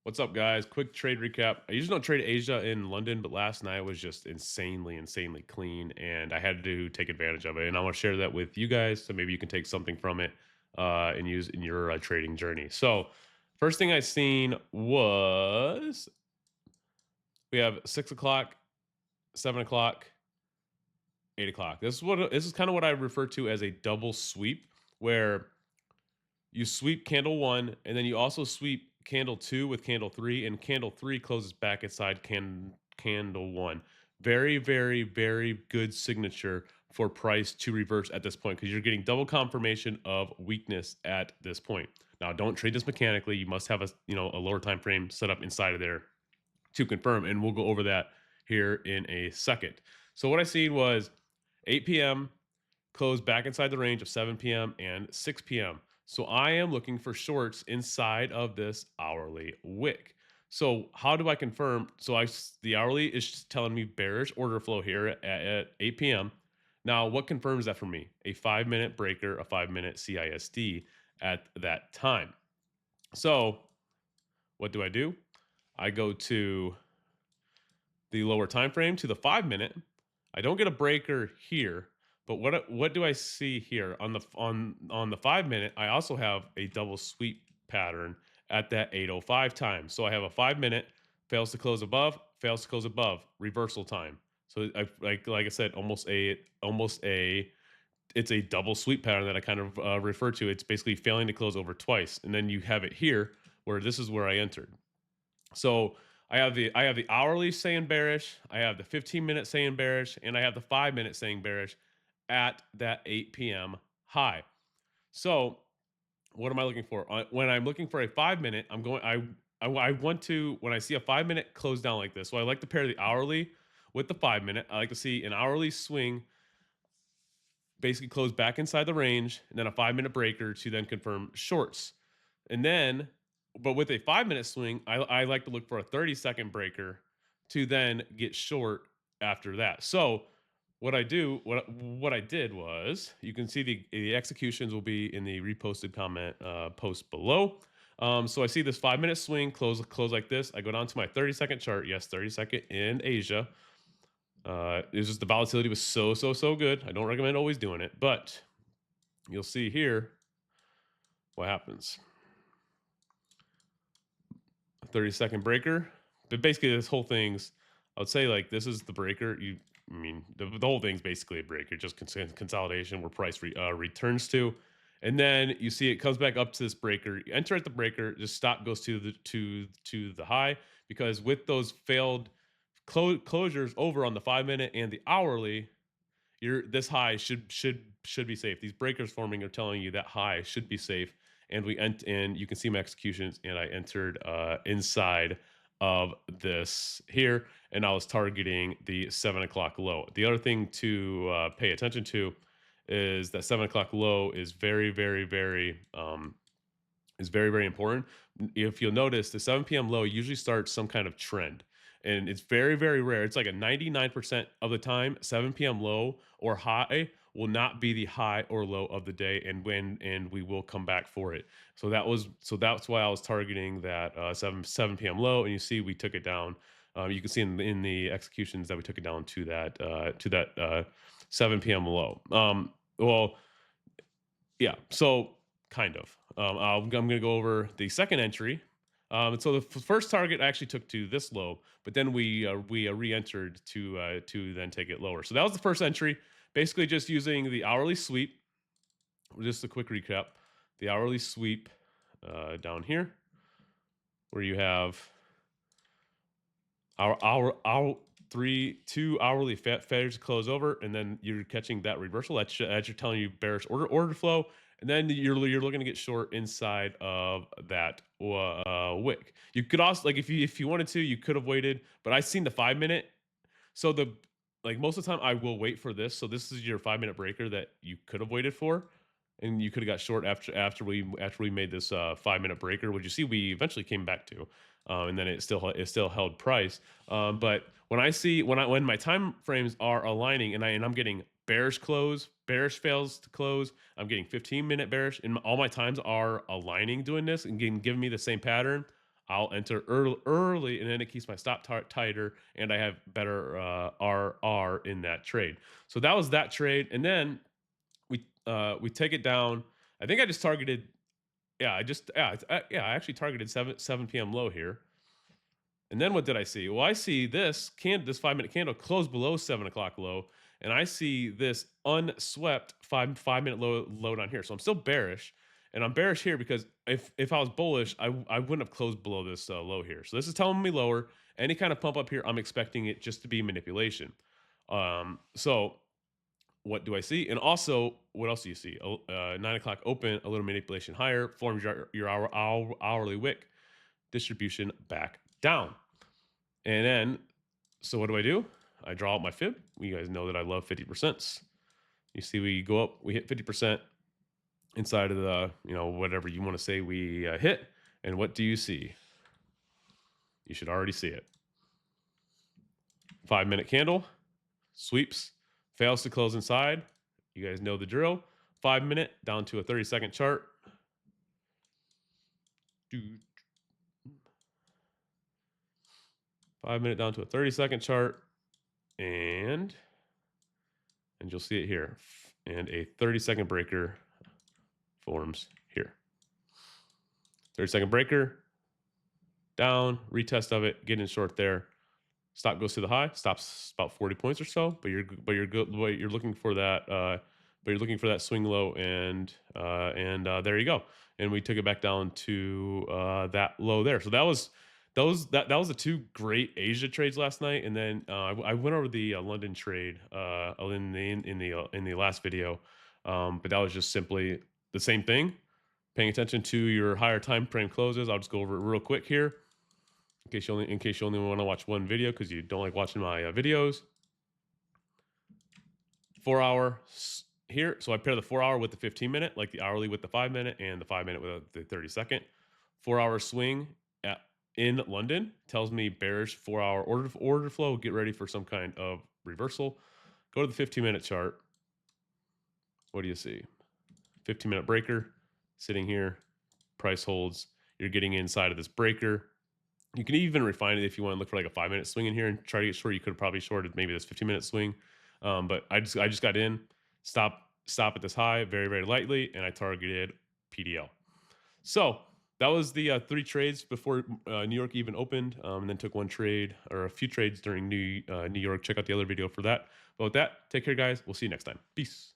What's up, guys? Quick trade recap. I usually don't trade Asia in London, but last night was just insanely clean, and I had to take advantage of it. And I want to share that with you guys, so maybe you can take something from it and use in your trading journey. So, first thing I seen was we have 6 o'clock, 7 o'clock, 8 o'clock. This is kind of what I refer to as a double sweep, where you sweep candle one, and then you also sweep candle two with candle three, and candle three closes back inside candle one. Very good signature for price to reverse at this point because you're getting double confirmation of weakness at this point. Now, don't trade this mechanically. You must have a lower time frame set up inside of there to confirm, and we'll go over that here in a second. So what I seen was 8 p.m. close back inside the range of 7 p.m. and 6 p.m. So I am looking for shorts inside of this hourly wick. So how do I confirm? The hourly is telling me bearish order flow here at 8 p.m. Now, what confirms that for me? A 5 minute breaker, a 5 minute CISD at that time. So what do? I go to the lower time frame to the 5 minute. I don't get a breaker here, but what do I see here on the 5 minute? I also have a double sweep pattern at that 8:05 time. So I have a 5 minute fails to close above reversal time. So like I said, almost a it's a double sweep pattern that I kind of refer to. It's basically failing to close over twice, and then you have it here where this is where I entered. So I have the hourly saying bearish, I have the 15-minute saying bearish, and I have the 5 minute saying bearish at that 8 p.m. high. So what am I looking for? When I'm looking for a 5 minute, I want to when I see a 5 minute close down like this. So I like to pair the hourly with the 5 minute. I like to see an hourly swing basically close back inside the range, and then a 5 minute breaker to then confirm shorts. And then, but with a 5 minute swing, I like to look for a 30-second breaker to then get short after that. So what I did was, you can see the executions will be in the reposted comment post below. So I see this 5 minute swing close like this. I go down to my 30-second chart. Yes, 30-second in Asia. It's just the volatility was so good. I don't recommend always doing it, but you'll see here what happens. 30-second breaker. But basically, this whole thing's, I would say, like, this is the breaker. The whole thing's basically a breaker, just consolidation where price returns to. And then you see it comes back up to this breaker. You enter at the breaker, just stop goes to the high, because with those failed closures over on the 5 minute and the hourly, this high should be safe. These breakers forming are telling you that high should be safe, and you can see my executions, and I entered inside of this here, and I was targeting the 7 o'clock low. The other thing to pay attention to is that 7 o'clock low is very important. If you'll notice, the 7 p.m. low usually starts some kind of trend. And it's very rare. It's like a 99% of the time, 7 p.m. low or high will not be the high or low of the day, and we will come back for it. So that's why I was targeting that 7 p.m. low, and you see we took it down. You can see in the executions that we took it down to that 7 p.m. low. Well, yeah. So kind of. I'm going to go over the second entry. So the first target I actually took to this low, but then we re-entered to then take it lower. So that was the first entry. Basically, just using the hourly sweep. Just a quick recap: the hourly sweep down here, where you have our 2 hourly failures to close over, and then you're catching that reversal. That's you're telling you bearish order flow, and then you're looking to get short inside of that wick. You could also, like, if you wanted to, you could have waited, but I seen the 5 minute. So the like most of the time I will wait for this. So this is your 5 minute breaker that you could have waited for, and you could have got short after we made this 5 minute breaker, which you see we eventually came back to, and then it still held price. But when my time frames are aligning, and I'm getting bearish fails to close, I'm getting 15-minute bearish, and all my times are aligning doing this and giving me the same pattern. I'll enter early, and then it keeps my stop tighter, and I have better RR in that trade. So that was that trade, and then we take it down. I think I just targeted. Yeah, I just yeah, I actually targeted 7 p.m. low here. And then what did I see? Well, I see this 5 minute candle close below 7 o'clock low, and I see this unswept 5 minute low down here. So I'm still bearish, and I'm bearish here because if I was bullish, I wouldn't have closed below this low here. So this is telling me lower. Any kind of pump up here, I'm expecting it just to be manipulation. So what do I see? And also, what else do you see? 9 o'clock open, a little manipulation higher, forms your hourly wick distribution back down. And then, so what do? I draw out my fib. You guys know that I love 50%. You see, we go up, we hit 50% inside of the, whatever you want to say we hit. And what do you see? You should already see it. 5 minute candle, sweeps, fails to close inside. You guys know the drill. 5 minute down to a 30-second chart. 5 minute down to a 30-second chart. And you'll see it here. And a 30-second breaker forms here. 30-second breaker, down, retest of it, get in short there. Stop goes to the high, stops about 40 points or so, but you're looking for that swing low, and there you go. And we took it back down to that low there. So that was the two great Asia trades last night, and then I went over the London trade in the last video, but that was just simply the same thing. Paying attention to your higher time frame closes. I'll just go over it real quick here, in case you only want to watch one video because you don't like watching my videos. 4 hour here, so I pair the 4 hour with the 15 minute, like the hourly with the 5 minute, and the 5 minute with the 30-second. 4 hour swing in London tells me bearish 4 hour order flow. Get ready for some kind of reversal. Go to the 15-minute chart. What do you see? 15-minute breaker sitting here. Price holds. You're getting inside of this breaker. You can even refine it if you want to look for like a 5-minute swing in here and try to get short. You could have probably shorted maybe this 15-minute swing, but I just got in, stop at this high very, very lightly, and I targeted PDL. So that was the 3 trades before New York even opened, and then took one trade or a few trades during New York. Check out the other video for that. But with that, take care, guys. We'll see you next time. Peace.